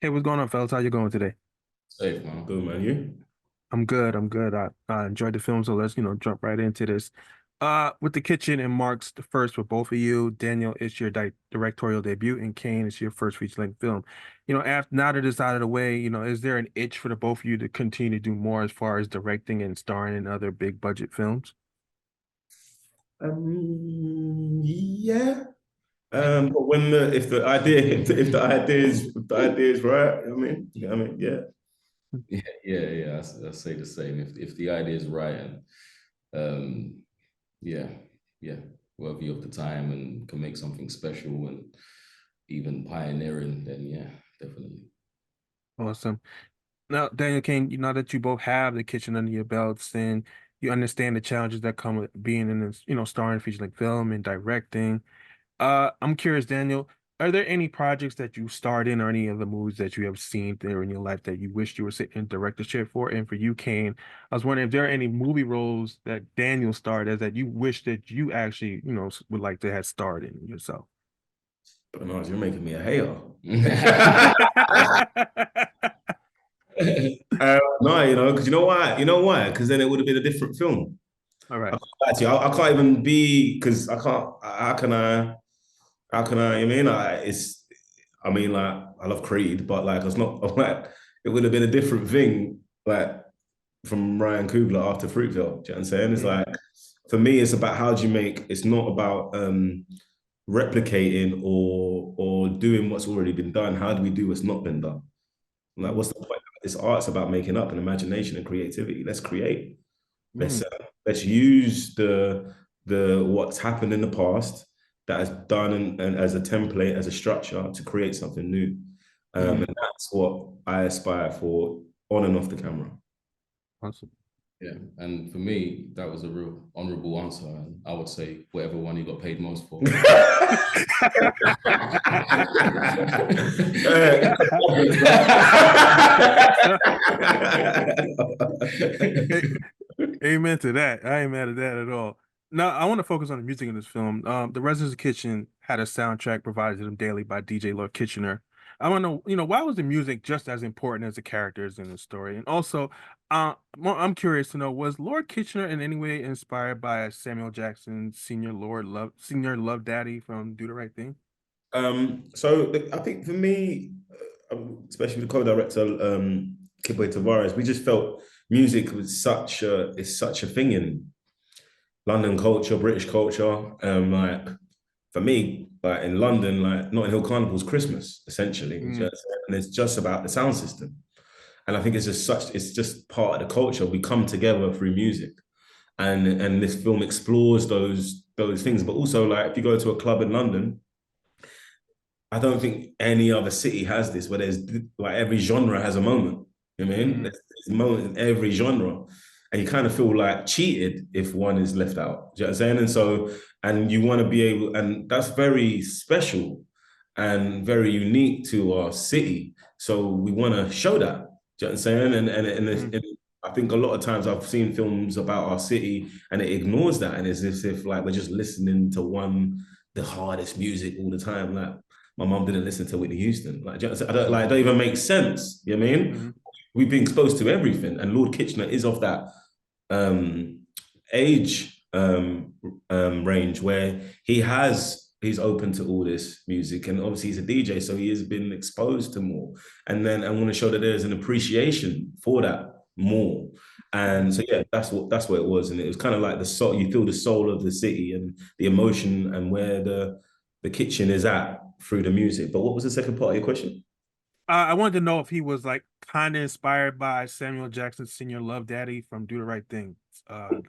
Hey, what's going on, fellas? How you going today? Safe, man. Good, man. You? I'm good. I'm good. I enjoyed the film, so let's, jump right into this. With the kitchen and Mark's the first for both of you. Daniel, it's your di directorial debut, and Kane, it's your first feature-length film. After now that it's out of the way, is there an itch for the both of you to continue to do more as far as directing and starring in other big budget films? Yeah. But when if the idea is right, yeah. Yeah. I say the same. If the idea is right and um, yeah, yeah, worthy of the time and can make something special and even pioneering, then yeah, definitely. Awesome. Now, Daniel Kane, you know that you both have the kitchen under your belts and you understand the challenges that come with being in this, starring feature-length film and directing. I'm curious, Daniel, are there any projects that you starred in or any of the movies that you have seen there in your life that you wish you were sitting in directorship for? And for you, Kane, I was wondering if there are any movie roles that Daniel starred as that you wish that you actually, would like to have starred in yourself. But no, you're making me a hater. No, because you know why? You know why? Because then it would have been a different film. All I right. can't lie to you. I can't even be because I can't. How can I? How can I? I mean, like, I love Creed, but like, it's not like it would have been a different thing, like from Ryan Coogler after Fruitvale. Do you know what I'm saying? It's Mhm. like, for me, it's about how do you make. It's not about replicating or doing what's already been done. How do we do what's not been done? Like, Mhm. what's the point? It's art's about making up and imagination and creativity. Let's create. Let's Mhm. let's use the what's happened in the past that has done and as a template, as a structure to create something new. And Mhm. that's what I aspire for on and off the camera. Awesome. Yeah, and for me, that was a real honorable answer. And I would say whatever one you got paid most for. Amen to that. I ain't mad at that at all. Now, I want to focus on the music in this film. The Residents Kitchen had a soundtrack provided to them daily by DJ Lord Kitchener. I want to know, why was the music just as important as the characters in the story? And also, I'm curious to know, was Lord Kitchener in any way inspired by Samuel Jackson, Senior Love Daddy from Do the Right Thing? I think for me, especially the co-director Kiboy Tavares, we just felt music was such a thing in London culture, British culture. Like for me, like in London, like Notting Hill Carnival's Christmas, essentially. Mm, And it's just about the sound system. And I think it's just part of the culture. We come together through music. And this film explores those things. But also, like, if you go to a club in London, I don't think any other city has this where there's like every genre has a moment. You know what I mean? mm, There's moments in every genre. And you kind of feel like cheated if one is left out. Do you know what I'm saying? And you want to be able, and that's very special and very unique to our city. So we want to show that. Do you know what I'm saying? mm, And I think a lot of times I've seen films about our city and it ignores that. And it's as if like we're just listening to the hardest music all the time. Like, my mom didn't listen to Whitney Houston. Like, I don't like, it don't even make sense. You know what I mean? mm, We've been exposed to everything, and Lord Kitchener is of that um, age range where he's open to all this music, and obviously he's a DJ, so he has been exposed to more. And then I want to show that there's an appreciation for that more. And mm. so yeah, that's what it was, and it was kind of like the soul. You feel the soul of the city and the emotion and where the kitchen is at through the music. But what was the second part of your question? I wanted to know if he was like kind of inspired by Samuel Jackson Senior Love Daddy from Do the Right Thing.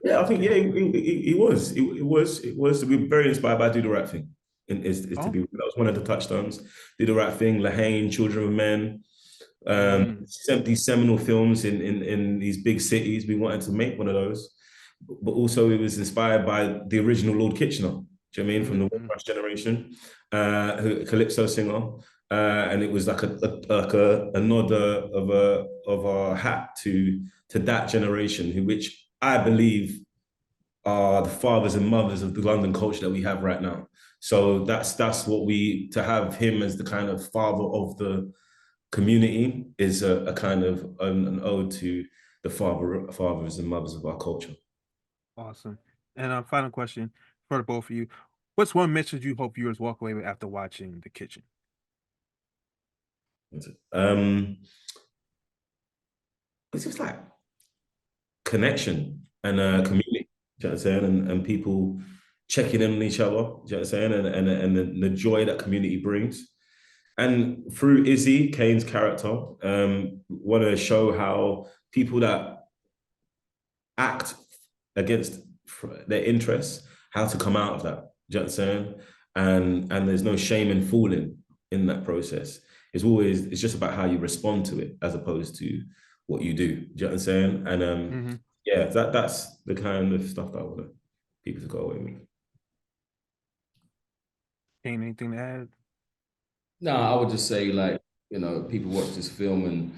Yeah, I think yeah, Kane. he was. It was. We were very inspired by Do the Right Thing. Is to Oh. be that was one of the touchstones. Do the Right Thing, Haine, Children of Men. Mm, These seminal films in these big cities. We wanted to make one of those, but also it was inspired by the original Lord Kitchener. Do you know what I mean from the mm, Whiplash generation, Calypso singer, and it was like a nod of our hat to that generation, which I believe are the fathers and mothers of the London culture that we have right now. So that's what we to have him as the kind of father of community is a kind of an ode to the fathers and mothers of our culture. Awesome. And final question for the both of you. What's one message you hope viewers walk away with after watching The Kitchen? Um, it's just like connection and community. Do you know what I'm saying? And people checking in on each other. Do you know what I'm saying? And the joy that community brings. And through Izzy, Kane's character, want to show how people that act against their interests, how to come out of that. Do you know what I'm saying? And there's no shame in falling in that process. It's just about how you respond to it as opposed to what you do. Do you know what I'm saying? And yeah, that's the kind of stuff that I want people to go away with. Ain't anything to add? No, I would just say, like, people watch this film and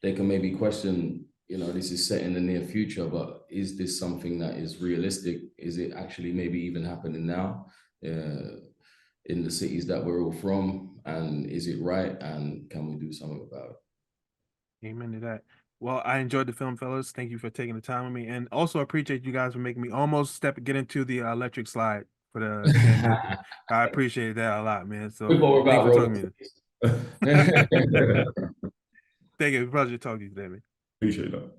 they can maybe question, this is set in the near future, but is this something that is realistic? Is it actually maybe even happening now in the cities that we're all from? And is it right? And can we do something about it? Amen to that. Well, I enjoyed the film, fellas. Thank you for taking the time with me, and also appreciate you guys for making me almost get into the electric slide for the 10 movie. I appreciate that a lot, man. So We thought thanks about for talking to me. rolling. Thank you. Pleasure talking to you today, man. Appreciate that.